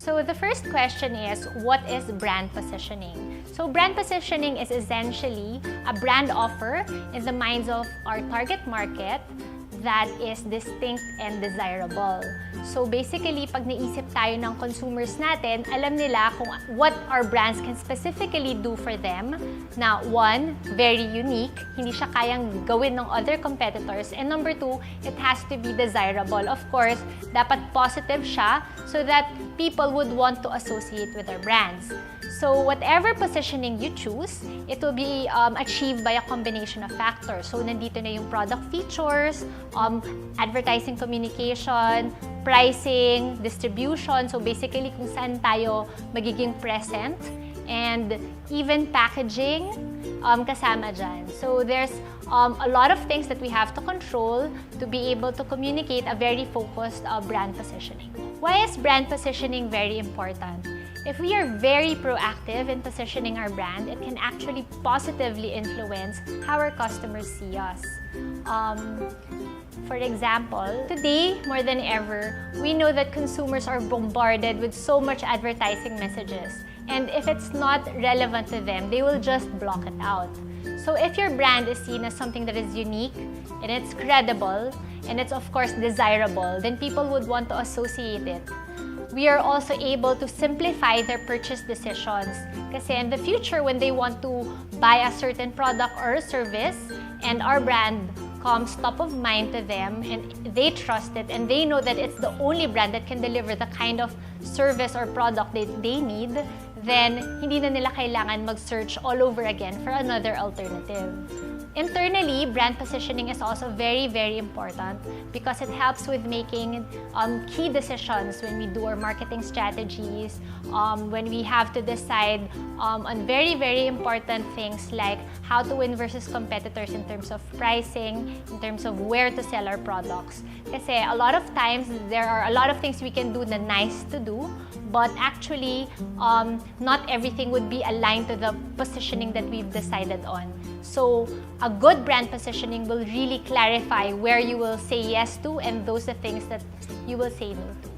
So the first question is, what is brand positioning? So brand positioning is essentially a brand offer in the minds of our target market that is distinct and desirable. So basically, pag naisip tayo ng consumers natin, alam nila kung what our brands can specifically do for them. Na one, very unique, hindi siya kayang gawin ng other competitors. And number two, it has to be desirable. Of course, dapat positive siya so that people would want to associate with our brands. So whatever positioning you choose, it will be achieved by a combination of factors. So nandito na yung product features, advertising communication, pricing, distribution. So basically kung saan tayo magiging present, and even packaging kasama dyan. So there's a lot of things that we have to control to be able to communicate a very focused brand positioning. Why is brand positioning very important? If we are very proactive in positioning our brand, it can actually positively influence how our customers see us. For example, today, more than ever, we know that consumers are bombarded with so much advertising messages. And if it's not relevant to them, they will just block it out. So if your brand is seen as something that is unique, and it's credible, and it's of course desirable, then people would want to associate it. We are also able to simplify their purchase decisions. Kasi in the future, when they want to buy a certain product or a service, and our brand comes top of mind to them, and they trust it, and they know that it's the only brand that can deliver the kind of service or product that they need, then hindi na nila kailangan mag-search all over again for another alternative. Internally, brand positioning is also very, very important because it helps with making key decisions when we do our marketing strategies, when we have to decide on very, very important things like how to win versus competitors in terms of pricing, in terms of where to sell our products. Kasi a lot of times, there are a lot of things we can do na nice to do, but actually, not everything would be aligned to the positioning that we've decided on. So, a good brand positioning will really clarify where you will say yes to and those are things that you will say no to.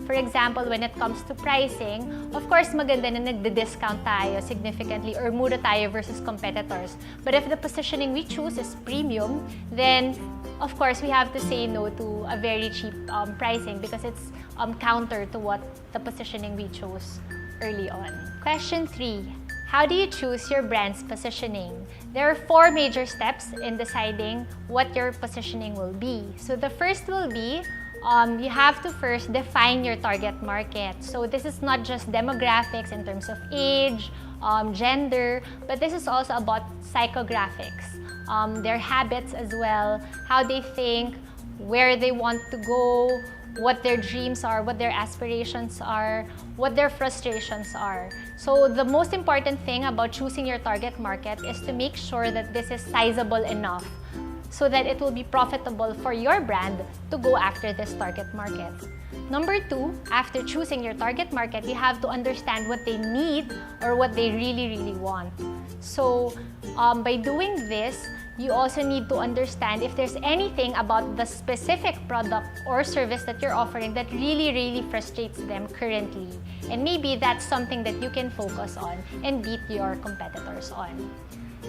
For example, when it comes to pricing, of course, maganda na nagde-discount tayo significantly or mura tayo versus competitors. But if the positioning we choose is premium, then of course, we have to say no to a very cheap pricing because it's counter to what the positioning we chose early on. Question 3. How do you choose your brand's positioning? There are 4 major steps in deciding what your positioning will be. So the first will be, you have to first define your target market. So this is not just demographics in terms of age, gender, but this is also about psychographics, their habits as well, how they think, where they want to go, what their dreams are, what their aspirations are, what their frustrations are. So the most important thing about choosing your target market is to make sure that this is sizable enough so that it will be profitable for your brand to go after this target market. Number 2, after choosing your target market, you have to understand what they need or what they really, really want. So by doing this, you also need to understand if there's anything about the specific product or service that you're offering that really, really frustrates them currently. And maybe that's something that you can focus on and beat your competitors on.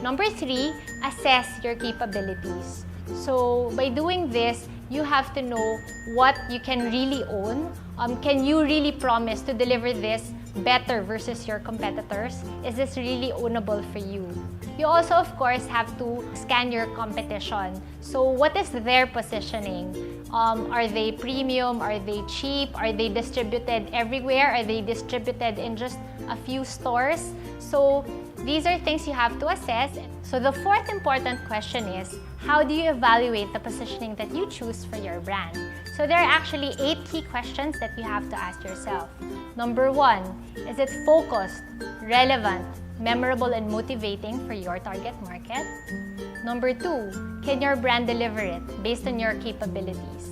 Number 3, assess your capabilities. So by doing this, you have to know what you can really own. Can you really promise to deliver this better versus your competitors? Is this really ownable for you? You also, of course, have to scan your competition. So what is their positioning? Are they premium? Are they cheap? Are they distributed everywhere? Are they distributed in just a few stores? So these are things you have to assess. So the fourth important question is, how do you evaluate the positioning that you choose for your brand? So there are actually 8 key questions that you have to ask yourself. Number 1, is it focused, relevant, memorable, and motivating for your target market? Number 2, can your brand deliver it based on your capabilities?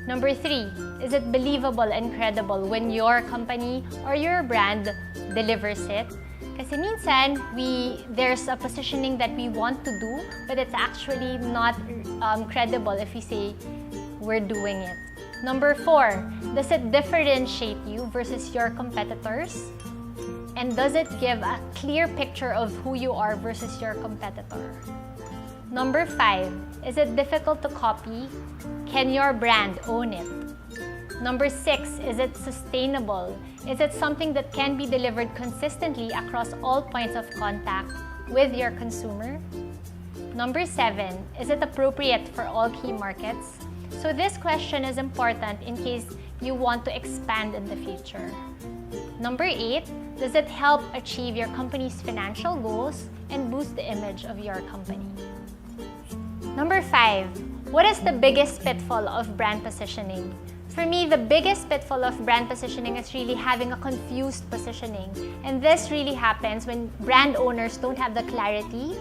Number 3, is it believable and credible when your company or your brand delivers it? Kasi minsan, there's a positioning that we want to do, but it's actually not credible if we say we're doing it. Number 4, does it differentiate you versus your competitors? And does it give a clear picture of who you are versus your competitor? Number 5, is it difficult to copy? Can your brand own it? Number 6, is it sustainable? Is it something that can be delivered consistently across all points of contact with your consumer? Number 7, is it appropriate for all key markets? So this question is important in case you want to expand in the future. Number 8, does it help achieve your company's financial goals and boost the image of your company? Number 5, what is the biggest pitfall of brand positioning? For me, the biggest pitfall of brand positioning is really having a confused positioning. And this really happens when brand owners don't have the clarity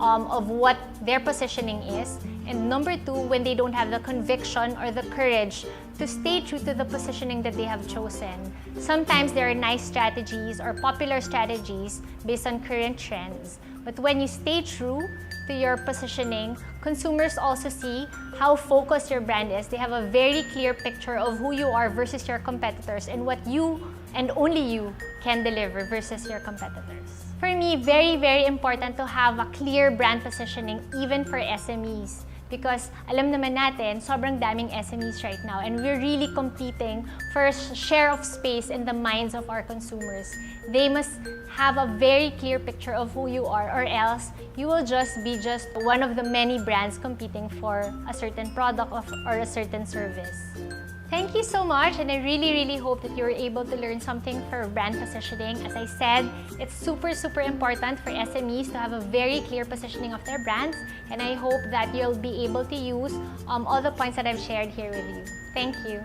of what their positioning is. And number 2, when they don't have the conviction or the courage to stay true to the positioning that they have chosen. Sometimes there are nice strategies or popular strategies based on current trends. But when you stay true to your positioning, consumers also see how focused your brand is. They have a very clear picture of who you are versus your competitors and what you and only you can deliver versus your competitors. For me, very, very important to have a clear brand positioning even for SMEs. Because alam naman natin, sobrang daming SMEs right now and we're really competing for a share of space in the minds of our consumers. They must have a very clear picture of who you are or else you will just be one of the many brands competing for a certain product or a certain service. Thank you so much, and I really, really hope that you were able to learn something for brand positioning. As I said, it's super, super important for SMEs to have a very clear positioning of their brands, and I hope that you'll be able to use all the points that I've shared here with you. Thank you.